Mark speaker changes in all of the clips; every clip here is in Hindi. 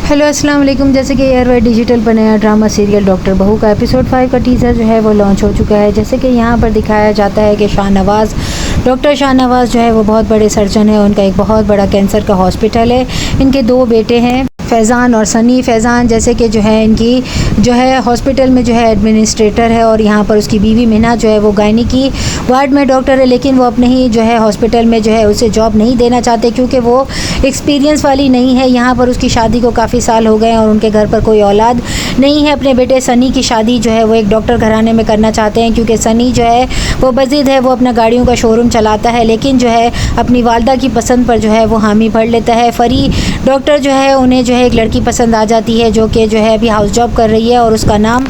Speaker 1: हेलो अस्सलाम वालेकुम। जैसे कि एयरवाई डिजिटल पर नया ड्रामा सीरियल डॉक्टर बहू का एपिसोड 5 का टीज़र जो है वो लॉन्च हो चुका है। जैसे कि यहाँ पर दिखाया जाता है कि शाहनवाज़ डॉक्टर शाहनवाज़ जो है वो बहुत बड़े सर्जन है। उनका एक बहुत बड़ा कैंसर का हॉस्पिटल है। इनके 2 बेटे हैं, फैज़ान और सनी। फैज़ान जैसे कि जो है इनकी जो है हॉस्पिटल में जो है एडमिनिस्ट्रेटर है, और यहाँ पर उसकी बीवी मिना जो है वो गायनी की वार्ड में डॉक्टर है। लेकिन वो अपने ही जो है हॉस्पिटल में जो है उसे जॉब नहीं देना चाहते, क्योंकि वो एक्सपीरियंस वाली नहीं है। यहाँ पर उसकी शादी को काफ़ी साल हो गए हैं और उनके घर पर कोई औलाद नहीं है। अपने बेटे सनी की शादी जो है वो एक डॉक्टर घराने में करना चाहते हैं, क्योंकि सनी जो है वो बज़िद है, वो अपना गाड़ियों का शोरूम चलाता है। लेकिन जो है अपनी वालदा की पसंद पर जो है वो हामी भर लेता है। फरी डॉक्टर जो है उन्हें जो है एक लड़की पसंद आ जाती है, जो कि जो है अभी हाउस जॉब कर रही है और उसका नाम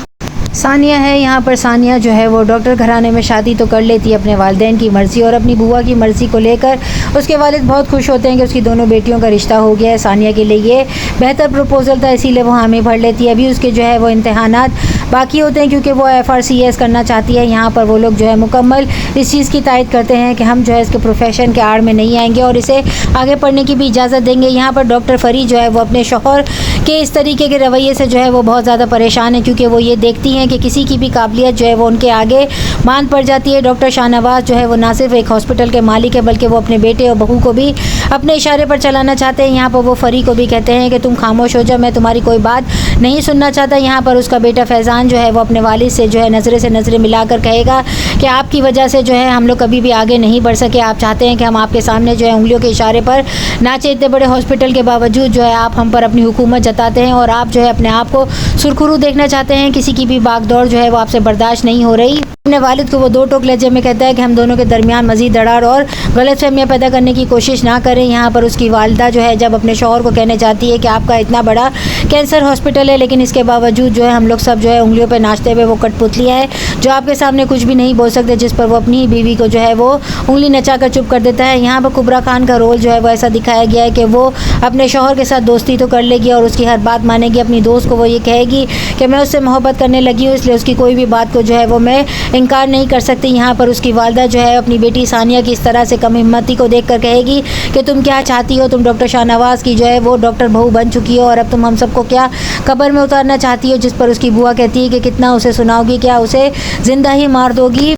Speaker 1: सानिया है। यहाँ पर सानिया जो है वो डॉक्टर घराने में शादी तो कर लेती है अपने वालिदैन की मर्ज़ी और अपनी बुआ की मर्ज़ी को लेकर। उसके वालिद बहुत खुश होते हैं कि उसकी दोनों बेटियों का रिश्ता हो गया है। सानिया के लिए ये बेहतर प्रपोज़ल था, इसीलिए वो हामी भर लेती है। अभी उसके जो है वो इम्तहानात बाकी होते हैं, क्योंकि वो FRCS करना चाहती है। यहाँ पर वो लोग जो है मुकम्मल इस चीज़ की तायद करते हैं कि हम जो है इसके प्रोफेशन के आड़ में नहीं आएंगे और इसे आगे पढ़ने की भी इजाज़त देंगे। यहाँ पर डॉक्टर फरी जो है वो अपने शौहर के इस तरीके के रवैये से जो है वो बहुत ज़्यादा परेशान है, क्योंकि वो ये देखती हैं कि किसी की भी काबिलियत जो है वो उनके आगे मान पड़ जाती है। डॉक्टर शाहनवाज़ जो है वो ना सिर्फ एक हॉस्पिटल के मालिक है, बल्कि वो अपने बेटे और बहू को भी अपने इशारे पर चलाना चाहते हैं। यहाँ पर वो फरी को भी कहते हैं कि तुम खामोश हो जाओ, मैं तुम्हारी कोई बात नहीं सुनना चाहता। यहाँ पर उसका बेटा फैज़ान जो है वो अपने वालिद से जो है नज़रे से नज़रें मिलाकर कहेगा कि आपकी वजह से जो है हम लोग कभी भी आगे नहीं बढ़ सके। आप चाहते हैं कि हम आपके सामने जो है उंगलियों के इशारे पर नाचे। इतने बड़े हॉस्पिटल के बावजूद जो है आप हम पर अपनी हुकूमत जताते हैं और आप जो है अपने आप को सुरखरू देखना चाहते हैं। किसी की भी बागदौड़ जो है वो आपसे बर्दाश्त नहीं हो रही। अपने वालिद को वो 2 टोक लहजे में कहता है कि हम दोनों के दरमियान मज़ीद दरार और गलतफहमियां पैदा करने की कोशिश ना करें। यहाँ पर उसकी वालिदा जो है जब अपने शौहर को कहने जाती है कि आपका इतना बड़ा कैंसर हॉस्पिटल है, लेकिन इसके बावजूद जो है हम लोग सब जो है उंगलियों पर नाचते हुए वो कठपुतलियाँ है जो आपके सामने कुछ भी नहीं बोल सकते, जिस पर वो अपनी ही बीवी को जो है वो उंगली नचाकर चुप कर देता है। यहाँ पर कुबरा खान का रोल जो है वो ऐसा दिखाया गया है कि वो अपने शौहर के साथ दोस्ती तो कर लेगी और उसकी हर बात मानेगी। अपनी दोस्त को वो ये कहेगी कि मैं उससे मोहब्बत करने लगी हूँ, इसलिए उसकी कोई भी बात को जो है वो मैं इनकार नहीं कर सकती। यहाँ पर उसकी वालदा जो है अपनी बेटी सानिया की इस तरह से कम हिम्मती को देखकर कहेगी कि तुम क्या चाहती हो, तुम डॉक्टर शाहनवाज़ की जो है वो डॉक्टर बहू बन चुकी हो और अब तुम हम सबको क्या कब्र में उतारना चाहती हो। जिस पर उसकी बुआ कहती है कि कितना उसे सुनाओगी, क्या उसे ज़िंदा ही मार दोगी।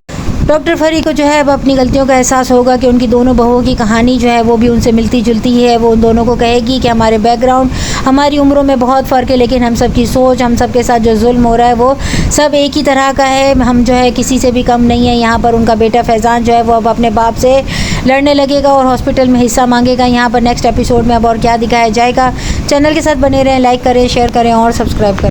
Speaker 1: डॉक्टर फरी को जो है अब अपनी गलतियों का एहसास होगा कि उनकी दोनों बहुओं की कहानी जो है वो भी उनसे मिलती जुलती है। वो उन दोनों को कहेगी कि हमारे बैकग्राउंड, हमारी उम्रों में बहुत फ़र्क है, लेकिन हम सब की सोच, हम सब के साथ जो जुल्म हो रहा है वो सब एक ही तरह का है। हम जो है किसी से भी कम नहीं है। यहाँ पर उनका बेटा फैज़ान जो है वो अब अपने बाप से लड़ने लगेगा और हॉस्पिटल में हिस्सा मांगेगा। यहाँ पर नेक्स्ट एपिसोड में अब और क्या दिखाया जाएगा। चैनल के साथ बने रहें, लाइक करें, शेयर करें और सब्सक्राइब करें।